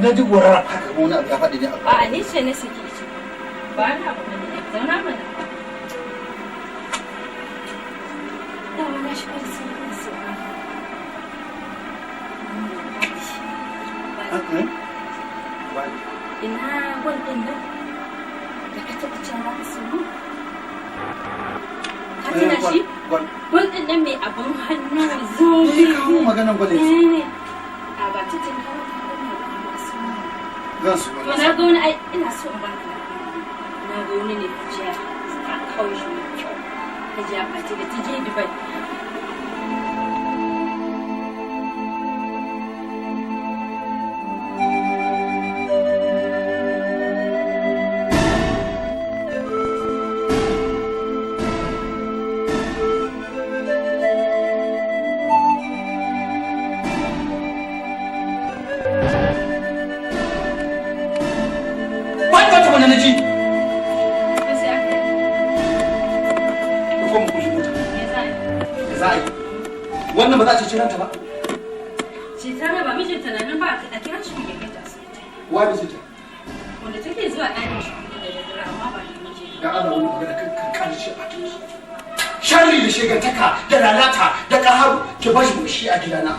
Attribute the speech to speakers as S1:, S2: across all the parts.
S1: na ji gwarar haka ko wani abu ya faɗi ne a
S2: a ni ce na saki ce ba na abu ne zauna mana da wani shi ba sai su ina gwaldin nan da ka taɓa cewa su ka tuna shi gwaldin nan mai abin hannu zobe
S1: kawo maganar gwaldin
S2: a ba ta tun kawo
S1: zan su
S2: to na ga wani ai ina so in baka na ga wani ne jiya ta kawo shi mai kyau ta jiya fati da ta je Dubai
S1: wannan ba za a ce ranta ba
S2: shekara ba mijinta na nan ba a kira shi ya kai ta asibiti
S1: wa mijinta
S2: wanda take zuwa ɗakin shi da daddare amma ba da miji
S1: da Allah wani magana kan shi a cikin sharri da shegantaka da lalata da ƙaharu ki bashi mu shi a gidana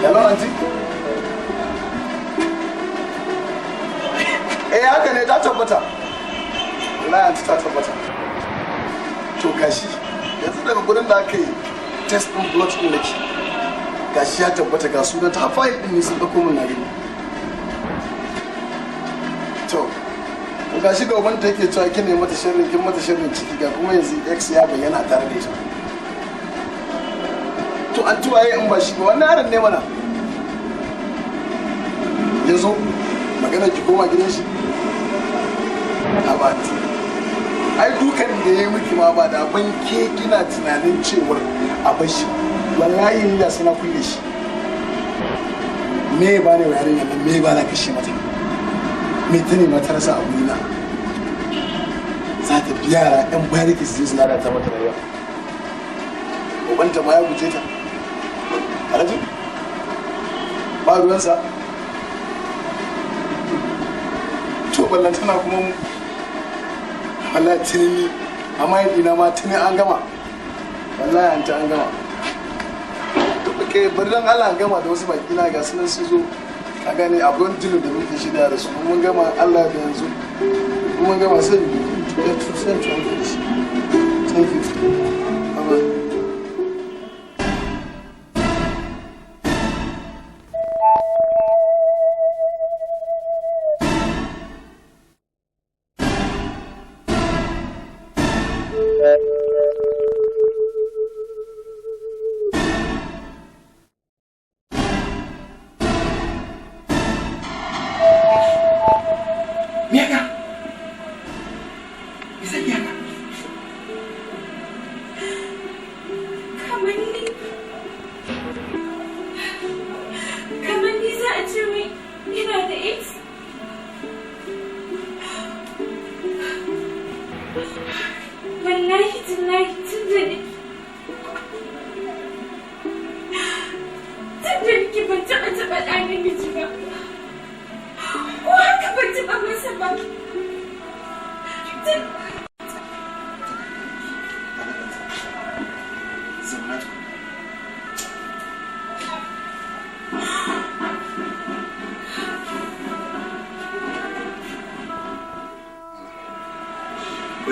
S1: Hello, auntie. Haka ne ta tabbata. Wallahi ta tabbata. To gashi yanzu daga gurin da aka yi test din blood din nake. Gashi ya tabbata ga sunan ta file din ne sun dauko min na gani. To gashi ga uban ta yake cewa kin mata sharrin ciki ga kuma yanzu X ya bayyana tare da ita. To an tuwaye in ba shi ba wannan yaron ne mana. Yanzu magana ki koma gidan shi. Abati ai dukan da ya yi miki ma ba da ban ke kina tunanin cewar a bashi wallahi ni da suna kulle shi me ba ne yarin nan me ba na kashe mata me ta ne mata rasa abu na za ta biya yara yan bariki su je su lalata mata rayuwa ubanta ma ya guje ta alhaji ba ruwansa to ballan tana kuma mu wallahi tuni amma yadda ma tuni an gama wallahi an ta an gama to ke birnin Allah an gama da wasu baki na ga sunan su zo ka gane abun dilin da muke shirya da su mun gama Allah da yanzu mun gama sai ya tusan tuwan da shi thank you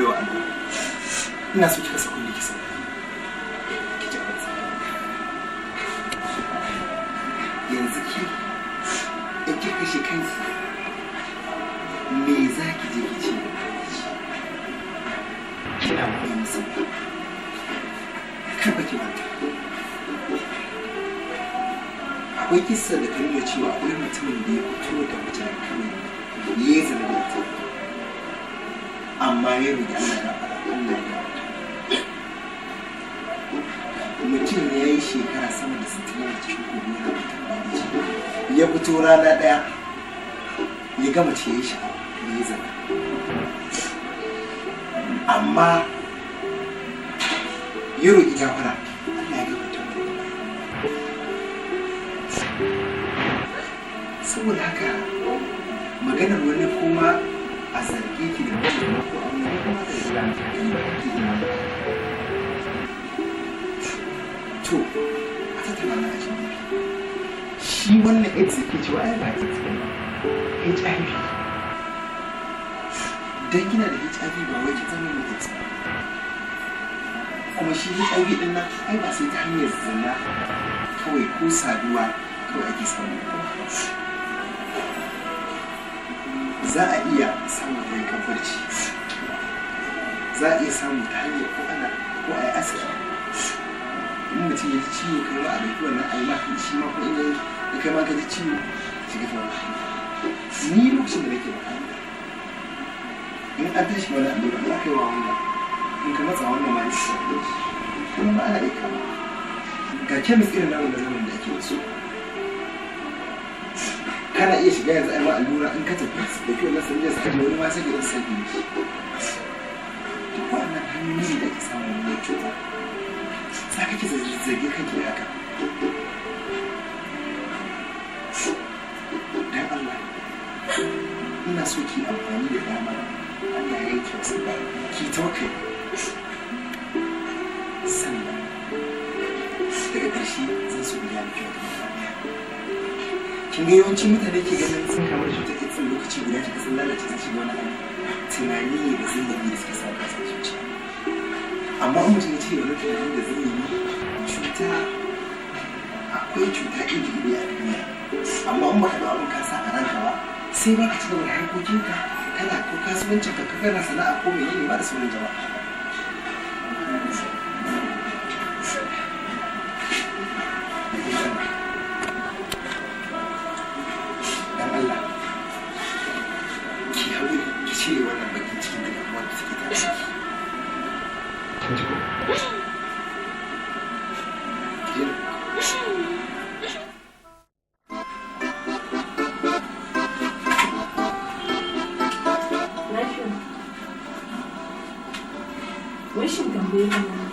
S1: bye. ina so ki kasa kunne ki sai ki ji yanzu ki in ki kashe kanki me za ki je ki ce kina mai musu kan baki manta akwai kissa da kan iya cewa akwai mutumin da ya fito da mace da kawai ya yi zama da ta amma ya roƙi Allah ya fara Allah ya mutum ya yi shekara sama da 60 da cikin kogo ya fito rana ɗaya ya gama ce ya yi sha'awa ya yi zana
S3: amma ya roƙi gafara Allah ya gafarta mai. Saboda haka maganar wani kuma a zarge ki da mutum ko an yi kuma da shiga kan ba ki ina ba. To a tattala na shi shi wannan AIDS ke cewa ai ba AIDS ba HIV. Dan kina da HIV ba wai ki zama mai AIDS ba. Kuma shi HIV din nan ai ba sai ta hanyar zina kawai ko saduwa kawai ake samu. Za a iya samun ta yankan farci, za a iya samu ta hanyar ko ana ko a yi asiri. In mutum ya ji ciwo kai ma a ɗauki wannan a yi maka shi ma ko inda ya kai ma ka ji ciwo shiga ta wani hanya. Ni lokacin da nake makaranta in an tashi wani allura za ka yi wa wannan in ka matsa wannan ma ya shi kuma ba ana iya kama ga kemis irin namun da zaman da ake wasu kana iya shiga yanzu ai ma allura in ka tafi da kyau na sanje su kaje wani ma sai da sai shi duk wannan hanyoyi da ake samu wannan cuta za ka ki zage kanki haka dan Allah ina so ki amfani da dama Allah ya yi kyau sai ki tawakkali sannan daga ƙarshe zan so biya da kyau kin ga yawancin mutane ke ganin sun kama da cutar AIDS lokaci guda kika sun lalace sun shiga wani hali tunani ne da zillimi da suke sa kasa zuciya amma in mutum ya ce wani tunani da zillimi cuta akwai cuta iri-iri a duniya amma in baka da abin ka sa a ranka ba sai ba ka ci gaba da harkokinka kana ko kasuwancin ka kana sana'a ko mai yi ba da sauran jama'a.
S2: Wishin tambaye ka mana.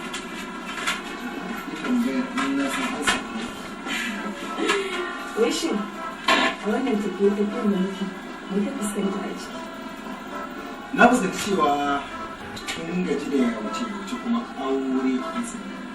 S2: Wishin a wannan tafiye-tafiyen da muke mai ka fuskanta a ciki.
S3: Na fuskanci cewa kun gaji da yawace kuma aure kisa.